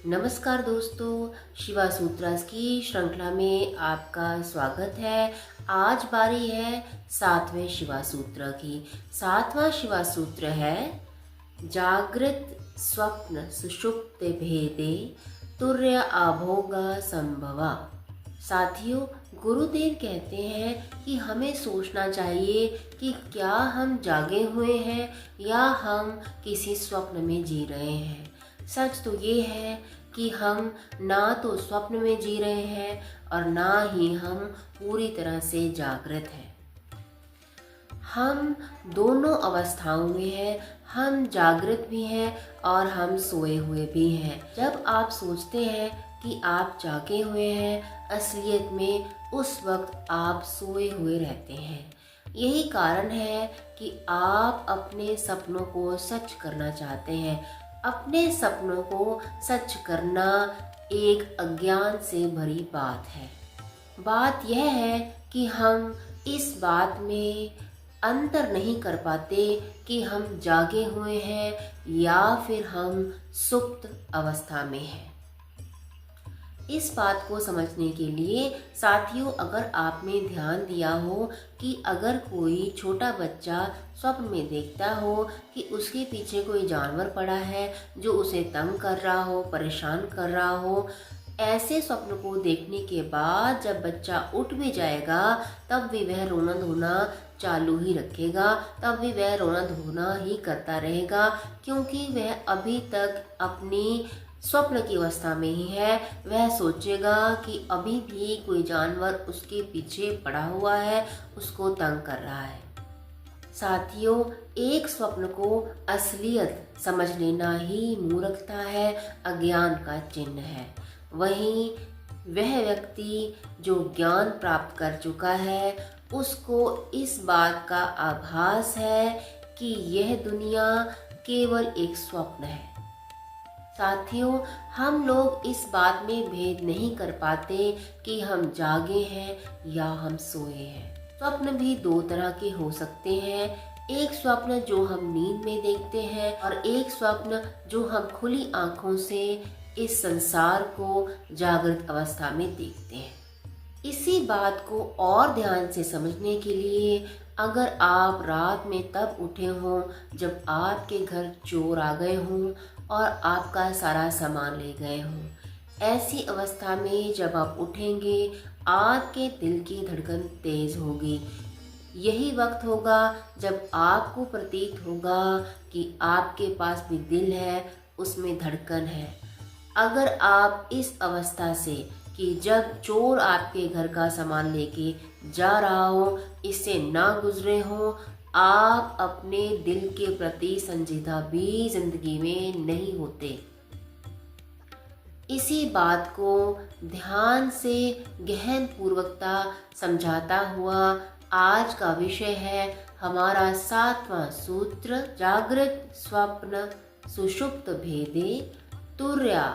नमस्कार दोस्तों, शिवा सूत्रास की श्रृंखला में आपका स्वागत है। आज बारी है सातवें शिवा सूत्र की। सातवां शिवा सूत्र है जागृत स्वप्न सुषुप्त भेदे तुर्य अभोगा संभवा। साथियों, गुरुदेव कहते हैं कि हमें सोचना चाहिए कि क्या हम जागे हुए हैं या हम किसी स्वप्न में जी रहे हैं। सच तो ये है कि हम ना तो स्वप्न में जी रहे हैं और ना ही हम पूरी तरह से जागृत हैं। हम दोनों अवस्थाओं में हैं, हम जागृत भी हैं और हम सोए हुए भी हैं। जब आप सोचते हैं कि आप जागे हुए हैं, असलियत में उस वक्त आप सोए हुए रहते हैं। यही कारण है कि आप अपने सपनों को सच करना चाहते हैं। अपने सपनों को सच करना एक अज्ञान से भरी बात है। बात यह है कि हम इस बात में अंतर नहीं कर पाते कि हम जागे हुए हैं या फिर हम सुप्त अवस्था में हैं। इस बात को समझने के लिए साथियों, अगर आपने ध्यान दिया हो कि अगर कोई छोटा बच्चा स्वप्न में देखता हो कि उसके पीछे कोई जानवर पड़ा है जो उसे तंग कर रहा हो, परेशान कर रहा हो, ऐसे स्वप्न को देखने के बाद जब बच्चा उठ भी जाएगा तब भी वह रोना धोना चालू ही रखेगा, तब भी वह रोना धोना ही करता रहेगा, क्योंकि वह अभी तक अपनी स्वप्न की अवस्था में ही है। वह सोचेगा कि अभी भी कोई जानवर उसके पीछे पड़ा हुआ है, उसको तंग कर रहा है। साथियों, एक स्वप्न को असलियत समझ लेना ही मूर्खता है, अज्ञान का चिन्ह है। वहीं वह व्यक्ति जो ज्ञान प्राप्त कर चुका है, उसको इस बात का आभास है कि यह दुनिया केवल एक स्वप्न है। साथियों, हम लोग इस बात में भेद नहीं कर पाते कि हम जागे हैं या हम सोए हैं। स्वप्न भी दो तरह के हो सकते हैं। एक स्वप्न जो हम नींद में देखते हैं और एक स्वप्न जो हम खुली आंखों से इस संसार को जागृत अवस्था में देखते हैं। इसी बात को और ध्यान से समझने के लिए अगर आप रात में तब उठे हों जब आपके घर चोर आ गए हों और आपका सारा सामान ले गए हों, ऐसी अवस्था में जब आप उठेंगे आपके दिल की धड़कन तेज होगी। यही वक्त होगा जब आपको प्रतीत होगा कि आपके पास भी दिल है, उसमें धड़कन है। अगर आप इस अवस्था से कि जब चोर आपके घर का सामान लेके जा रहा हो, इससे ना गुजरे हो, आप अपने दिल के प्रति संजीदा भी जिंदगी में नहीं होते। इसी बात को ध्यान से गहन पूर्वकता समझाता हुआ आज का विषय है हमारा सातवां सूत्र, जागृत स्वप्न सुषुप्त भेदे तुर्या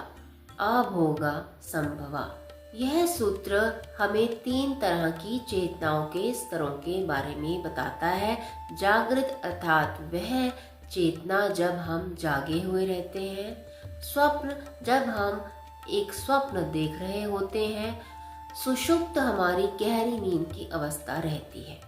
अभोगा संभवा। यह सूत्र हमें तीन तरह की चेतनाओं के स्तरों के बारे में बताता है। जागृत अर्थात वह चेतना जब हम जागे हुए रहते हैं, स्वप्न जब हम एक स्वप्न देख रहे होते हैं, सुषुप्त हमारी गहरी नींद की अवस्था रहती है।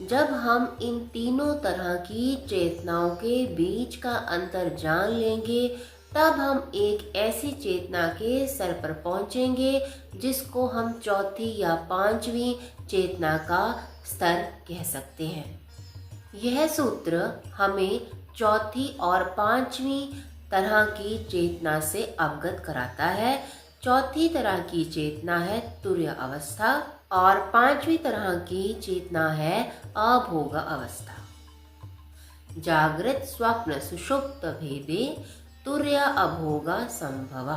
जब हम इन तीनों तरह की चेतनाओं के बीच का अंतर जान लेंगे, तब हम एक ऐसी चेतना के स्तर पर पहुंचेंगे जिसको हम चौथी या पांचवी चेतना का स्तर कह सकते हैं। यह सूत्र हमें चौथी और पांचवी तरह की चेतना से अवगत कराता है। चौथी तरह की चेतना है तुर्य अवस्था और पांचवी तरह की चेतना है अभोग अवस्था। जागृत स्वप्न सुषुप्त भेदे तुर्य अभोगा संभवा।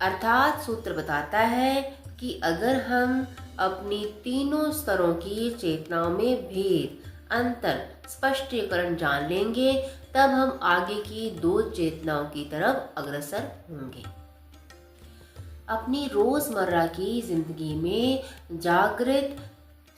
अर्थात सूत्र बताता है कि अगर हम अपनी तीनों स्तरों की चेतनाओं में भेद, अंतर, स्पष्टीकरण जान लेंगे, तब हम आगे की दो चेतनाओं की तरफ अग्रसर होंगे। अपनी रोजमर्रा की जिंदगी में जागृत,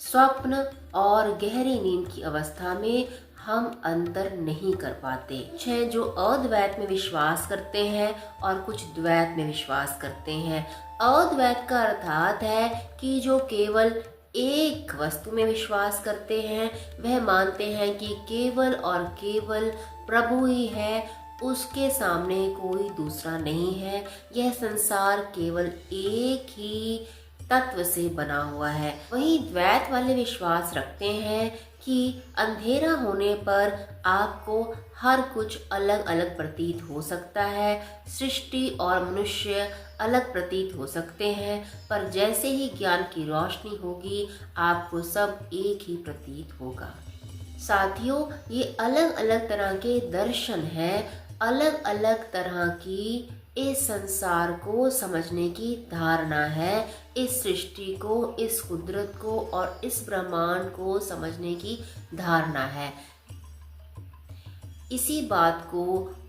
स्वप्न और गहरी नींद की अवस्था में हम अंतर नहीं कर पाते। कुछ हैं जो अद्वैत में विश्वास करते हैं और कुछ द्वैत में विश्वास करते हैं। अद्वैत का अर्थात है कि जो केवल एक वस्तु में विश्वास करते हैं, वह मानते हैं कि केवल और केवल प्रभु ही है, उसके सामने कोई दूसरा नहीं है। यह संसार केवल एक ही तत्व से बना हुआ है। वहीं द्वैत वाले विश्वास रखते हैं कि अंधेरा होने पर आपको हर कुछ अलग अलग प्रतीत हो सकता है, सृष्टि और मनुष्य अलग प्रतीत हो सकते हैं, पर जैसे ही ज्ञान की रोशनी होगी आपको सब एक ही प्रतीत होगा। साथियों, ये अलग अलग तरह के दर्शन हैं, अलग अलग तरह की इस संसार को समझने की धारणा है, इस सृष्टि को, इस कुदरत को और इस ब्रह्मांड को समझने की धारणा है। इसी बात को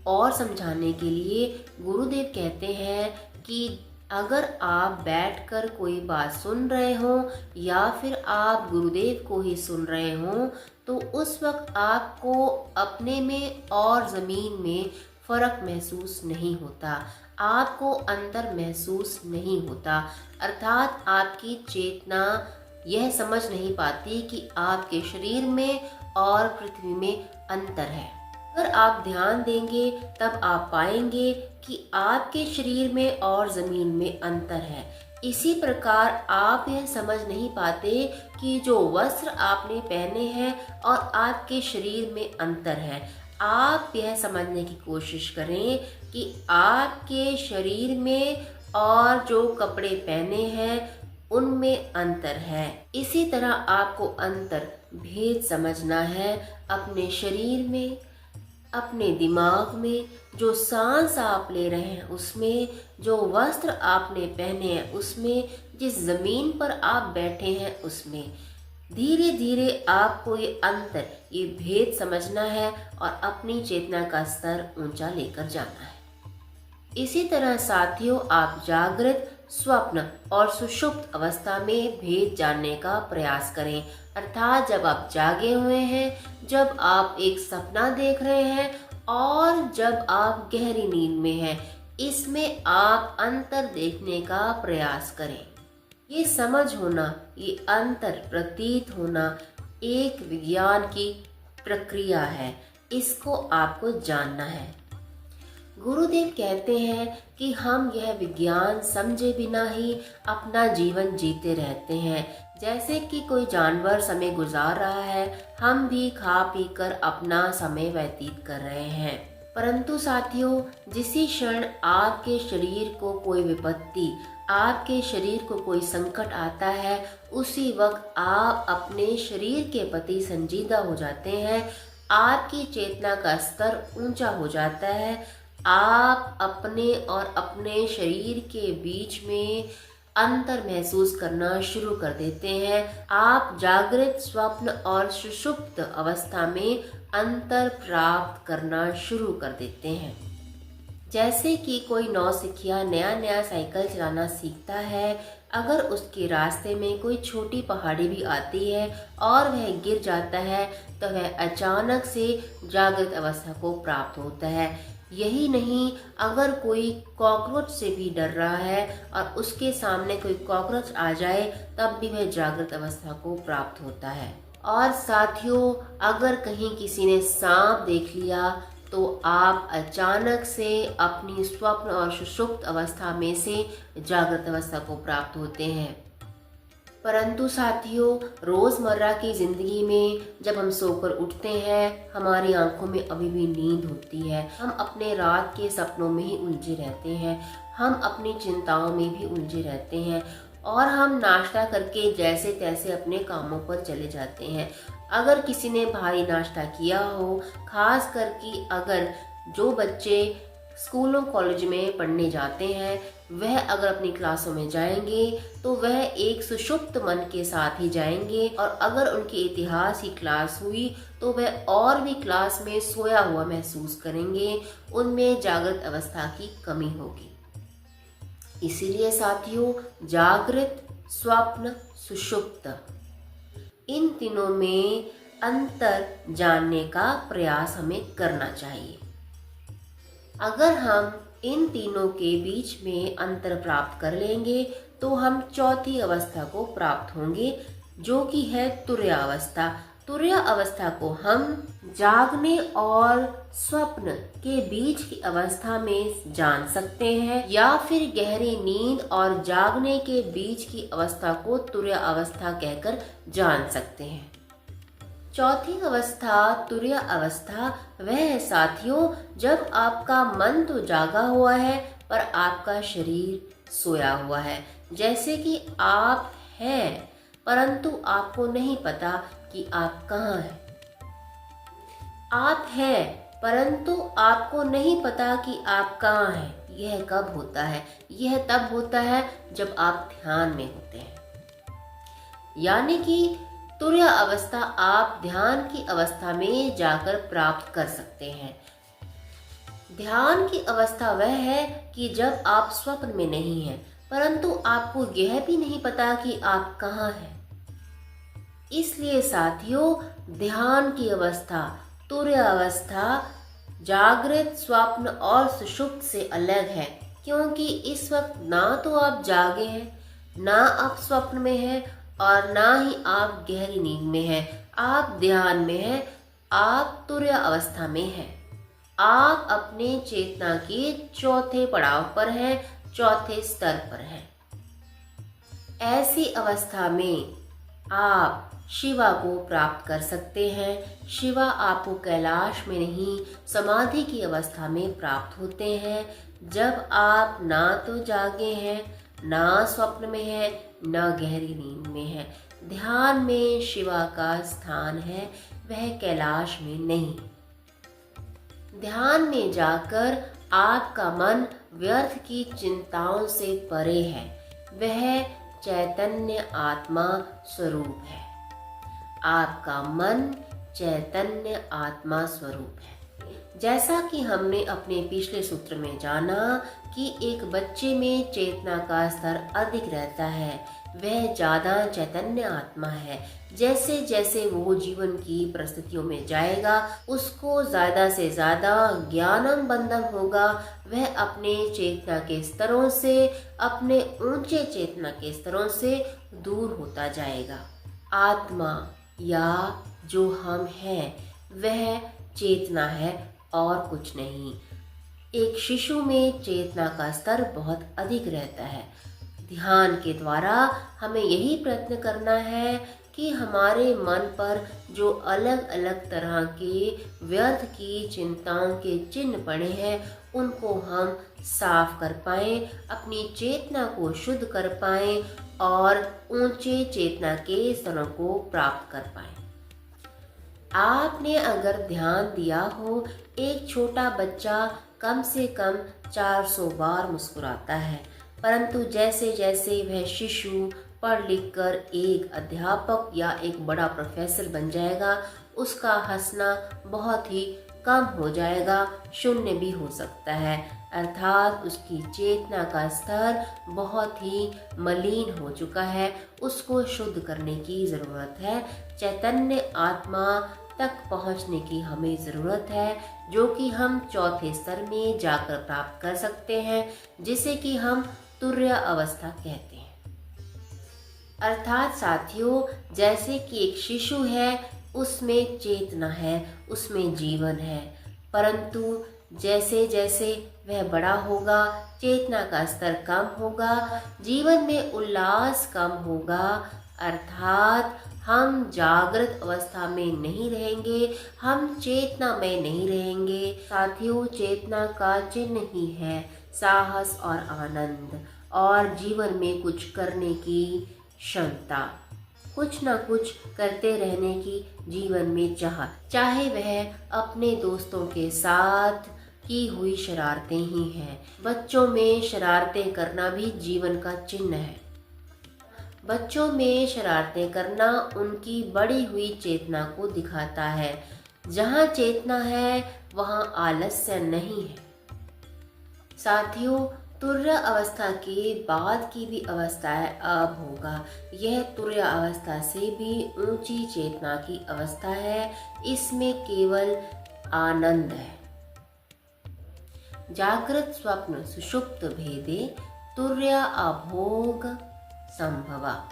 और समझाने के लिए गुरुदेव कहते हैं कि अगर आप बैठकर कोई बात सुन रहे हो या फिर आप गुरुदेव को ही सुन रहे हो, तो उस वक्त आपको अपने में और ज़मीन में फ़र्क महसूस नहीं होता, आपको अंतर महसूस नहीं होता। अर्थात आपकी चेतना यह समझ नहीं पाती कि आपके शरीर में और पृथ्वी में अंतर है। अगर आप ध्यान देंगे तब आप पाएंगे कि आपके शरीर में और ज़मीन में अंतर है। इसी प्रकार आप यह समझ नहीं पाते कि जो वस्त्र आपने पहने हैं और आपके शरीर में अंतर है। आप यह समझने की कोशिश करें कि आपके शरीर में और जो कपड़े पहने हैं उनमें अंतर है। इसी तरह आपको अंतर भेद समझना है अपने शरीर में, अपने दिमाग में, जो सांस आप ले रहे हैं उसमें, जो वस्त्र आपने पहने हैं उसमें, जिस जमीन पर आप बैठे हैं उसमें। धीरे धीरे आपको ये अंतर, ये भेद समझना है और अपनी चेतना का स्तर ऊंचा लेकर जाना है। इसी तरह साथियों, आप जागृत, स्वप्न और सुषुप्त अवस्था में भेद जानने का प्रयास करें। अर्थात जब आप जागे हुए हैं, जब आप एक सपना देख रहे हैं और जब आप गहरी नींद में हैं, इसमें आप अंतर देखने का प्रयास करें। ये समझ होना, ये अंतर प्रतीत होना एक विज्ञान की प्रक्रिया है, इसको आपको जानना है। गुरुदेव कहते हैं कि हम यह विज्ञान समझे बिना ही अपना जीवन जीते रहते हैं। जैसे कि कोई जानवर समय गुजार रहा है, हम भी खा पी कर अपना समय व्यतीत कर रहे हैं। परंतु साथियों, जिसी क्षण आपके शरीर को कोई विपत्ति, आपके शरीर को कोई संकट आता है, उसी वक्त आप अपने शरीर के प्रति संजीदा हो जाते हैं। आपकी चेतना का स्तर ऊंचा हो जाता है। आप अपने और अपने शरीर के बीच में अंतर महसूस करना शुरू कर देते हैं। आप जागृत, स्वप्न और सुषुप्त अवस्था में अंतर प्राप्त करना शुरू कर देते हैं। जैसे कि कोई नौसिखिया नया नया साइकिल चलाना सीखता है, अगर उसके रास्ते में कोई छोटी पहाड़ी भी आती है और वह गिर जाता है, तो वह अचानक से जागृत अवस्था को प्राप्त होता है। यही नहीं, अगर कोई कॉकरोच से भी डर रहा है और उसके सामने कोई कॉकरोच आ जाए, तब भी वह जागृत अवस्था को प्राप्त होता है। और साथियों, अगर कहीं किसी ने सांप देख लिया, तो आप अचानक से अपनी स्वप्न और सुषुप्त अवस्था में से जागृत अवस्था को प्राप्त होते हैं। परंतु साथियों, रोज़मर्रा की ज़िंदगी में जब हम सोकर उठते हैं, हमारी आंखों में अभी भी नींद होती है। हम अपने रात के सपनों में ही उलझे रहते हैं, हम अपनी चिंताओं में भी उलझे रहते हैं और हम नाश्ता करके जैसे तैसे अपने कामों पर चले जाते हैं। अगर किसी ने भारी नाश्ता किया हो, खास करके अगर जो बच्चे स्कूलों कॉलेज में पढ़ने जाते हैं, वह अगर अपनी क्लासों में जाएंगे तो वह एक सुषुप्त मन के साथ ही जाएंगे, और अगर उनकी इतिहास की क्लास हुई तो वह और भी क्लास में सोया हुआ महसूस करेंगे, उनमें जागृत अवस्था की कमी होगी। इसीलिए साथियों, जागृत, स्वप्न, सुषुप्त, इन तीनों में अंतर जानने का प्रयास हमें करना चाहिए। अगर हम इन तीनों के बीच में अंतर प्राप्त कर लेंगे तो हम चौथी अवस्था को प्राप्त होंगे, जो कि है तुर्य अवस्था। तुर्य अवस्था को हम जागने और स्वप्न के बीच की अवस्था में जान सकते हैं, या फिर गहरी नींद और जागने के बीच की अवस्था को तुर्य अवस्था कहकर जान सकते हैं। चौथी अवस्था तुर्य अवस्था वह है साथियों, जब आपका मन तो जागा हुआ है पर आपका शरीर सोया हुआ है। जैसे कि आप हैं परंतु आपको नहीं पता कि आप कहाँ हैं। आप हैं परंतु आपको नहीं पता कि आप कहाँ हैं। यह कब होता है? यह तब होता है जब आप ध्यान में होते हैं। यानी कि तुर्य अवस्था आप ध्यान की अवस्था में जाकर प्राप्त कर सकते हैं। ध्यान की अवस्था वह है कि जब आप स्वप्न में नहीं हैं परंतु आपको यह भी नहीं पता कि आप कहाँ हैं। इसलिए साथियों, ध्यान की अवस्था तुर्य अवस्था जागृत, स्वप्न और सुषुप्त से अलग है, क्योंकि इस वक्त ना तो आप जागे हैं, ना आप स्वप्न में हैं और ना ही आप गहरी नींद में हैं। आप ध्यान में हैं, आप तुर्य अवस्था में हैं। आप अपने चेतना के चौथे पड़ाव पर हैं, चौथे स्तर पर हैं। ऐसी अवस्था में आप शिवा को प्राप्त कर सकते हैं। शिवा आपको कैलाश में नहीं, समाधि की अवस्था में प्राप्त होते हैं, जब आप ना तो जागे हैं, ना स्वप्न में हैं, ना गहरी नींद में हैं। ध्यान में शिवा का स्थान है, वह कैलाश में नहीं। ध्यान में जाकर आपका मन व्यर्थ की चिंताओं से परे है, वह चैतन्य आत्मा स्वरूप है। आपका मन चैतन्य आत्मा स्वरूप है। जैसा कि हमने अपने पिछले सूत्र में जाना कि एक बच्चे में चेतना का स्तर अधिक रहता है, वह ज़्यादा चैतन्य आत्मा है। जैसे जैसे वो जीवन की परिस्थितियों में जाएगा, उसको ज़्यादा से ज़्यादा ज्ञानम बंधम होगा। वह अपने चेतना के स्तरों से, अपने ऊंचे चेतना के स्तरों से दूर होता जाएगा। आत्मा या जो हम हैं वह चेतना है और कुछ नहीं। एक शिशु में चेतना का स्तर बहुत अधिक रहता है। ध्यान के द्वारा हमें यही प्रयत्न करना है कि हमारे मन पर जो अलग अलग तरह के व्यर्थ की चिंताओं के चिन्ह पड़े हैं, उनको हम साफ कर पाएं, अपनी चेतना को शुद्ध कर पाएं और ऊंचे चेतना के स्तरों को प्राप्त कर पाएं। आपने अगर ध्यान दिया हो, एक छोटा बच्चा कम से कम 400 बार मुस्कुराता है, परंतु जैसे जैसे वह शिशु पढ़ लिख कर एक अध्यापक या एक बड़ा प्रोफेसर बन जाएगा, उसका हंसना बहुत ही कम हो जाएगा, शून्य भी हो सकता है। अर्थात उसकी चेतना का स्तर बहुत ही मलिन हो चुका है, उसको शुद्ध करने की ज़रूरत है। चैतन्य आत्मा तक पहुंचने की हमें ज़रूरत है, जो कि हम चौथे स्तर में जाकर प्राप्त कर सकते हैं, जिसे कि हम तुर्य अवस्था कहते हैं। अर्थात साथियों, जैसे कि एक शिशु है, उसमें चेतना है, उसमें जीवन है, परंतु जैसे जैसे वह बड़ा होगा, चेतना का स्तर कम होगा, जीवन में उल्लास कम होगा। अर्थात हम जागृत अवस्था में नहीं रहेंगे, हम चेतना में नहीं रहेंगे। साथियों, चेतना का चिन्ह ही है साहस और आनंद और जीवन में कुछ करने की क्षमता, कुछ ना कुछ करते रहने की जीवन में चाहे वह अपने दोस्तों के साथ की हुई शरारतें ही हैं। बच्चों में शरारतें करना भी जीवन का चिन्ह है। बच्चों में शरारतें करना उनकी बढ़ी हुई चेतना को दिखाता है। जहाँ चेतना है वहाँ आलस्य नहीं है। साथियों, तुर्य अवस्था के बाद की भी अवस्था है अब होगा। यह तुर्य अवस्था से भी ऊंची चेतना की अवस्था है। इसमें केवल आनंद है। जागृत स्वप्न सुषुप्त भेदे तुर्य अभोग संभवा।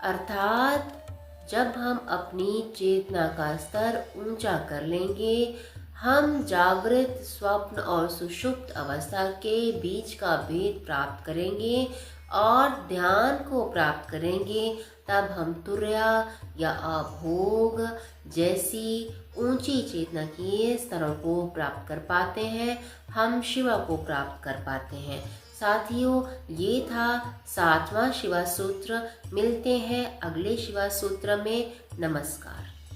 अर्थात जब हम अपनी चेतना का स्तर ऊंचा कर लेंगे, हम जागृत स्वप्न और सुषुप्त अवस्था के बीच का भेद प्राप्त करेंगे और ध्यान को प्राप्त करेंगे। तब हम तुर्या या अभोग जैसी ऊंची चेतना के स्तरों को प्राप्त कर पाते हैं। हम शिव को प्राप्त कर पाते हैं। साथियों, ये था 7वां शिवा सूत्र। मिलते हैं अगले शिवा सूत्र में। नमस्कार।